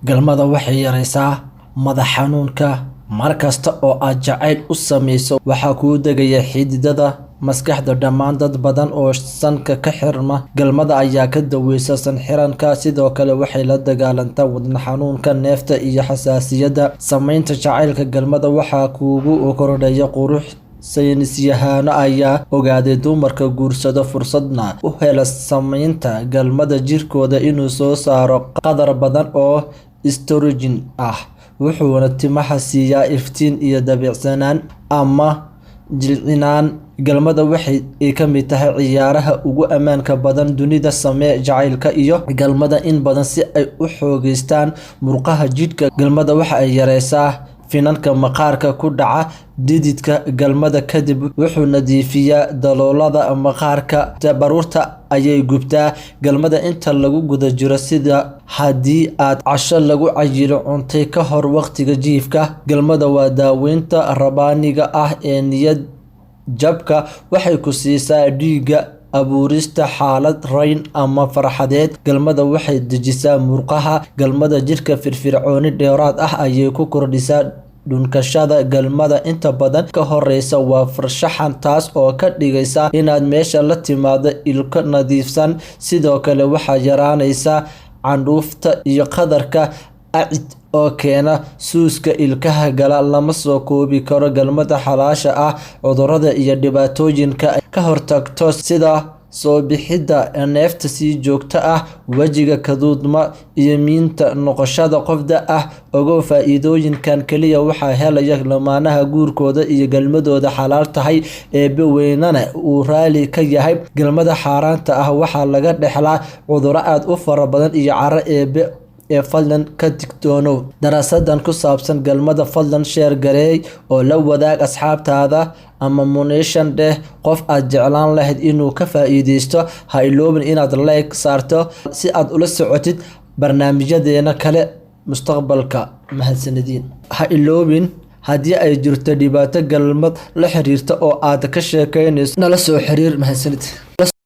Galmada waxay yareysaa madax xanuunka. Mar kasta oo aad jacayl u samayso, waxaa kuu degaya xididada maskaxda. Dhammaan dad badan oo sanka ka xirma galmada ayaa ka daweysa san xiranka. Sidoo kale waxay la dagaalantaa wadne xanuunka, neefta iyo xasaasiyadda. Samaynta jacaylka galmada waxaa kuugu kordhaya qurux. Saynisyahano ayaa ogaaday dumarka guursada fursadna u hela samaynta galmada jirkooda inuu soo saaro qadar badan oo estrogen ah, wuxuuna timaha siiyaa iftiin iyo dabacsanaan ama jilcinaan. Galmada waxay ka mid tahay ciyaaraha ugu ammaanka badan dunida. Samee jacaylka iyo galmada in badan si ay u xoogeystaan murqaha jidhka. Galmada waxa ay yareysaa finanka maqaarka ku dhaca dhididka. Galmada kadib wuxuu nadiifiyaa daloolada maqaarka. Baruurta ayay gubtaa. Galmada inta lagu guda jiro, sida haddii aad casho lagu cayilo cuntay ka hor waqtiga jiifka. Galmada waa daaweynta rabbaaniga ah ee niyad jabka. Waxay ku siisaa dhiigga abuurista xaalad rayn ama farxadeed. Galmada waxay dejisaa murqaha. Galmada jirka firfircooni dheeraad ah ayay ku kordhisaa. Dhunkashada galmada inta badan ka horeysa waa farshaxan, taas oo ka dhigaysa inaad meesha la timaado ilko nadiifsan. Sidoo kale waxaa yaraanaysa candhuufta iyo qadarka acid oo keena suuska ilkaha gala. Lama soo koobi karo galmada xalaasha ah. Cudurrada iyo dhibaatooyinka ka hortagto sida soo bixidda neefta si joogto ah, wajiga kaduudma iyo miinta noqoshada qofda ah. Ogow, faa'iidooyinkan kaliya waxaa helaya lamaanaha guurkooda iyo galmadooda xalaal tahay, eebbe weynana uu raali ka yahay. Galmada xaaraanta ah waxaa laga dhexlaa cudurro aad u fara badan iyo caro eebbe fadlan ka digtoonow. Daraasadan ku saabsan galmada fadlan sheer gareey oo la wadaag asxaabtaada ama muneeshan dheh qof aad jeclaan lahayd inuu ka faa'iideysto. Ha iloobin inaad like saarto si aad ula socotid barnaamijyadeena kale mustaqbalka. Mahadsanidin. Ha iloobin haddii ay jirto dhibaato galmad la xiriirta oo aad ka sheekeynayso, nala soo xiriir. Mahadsanid.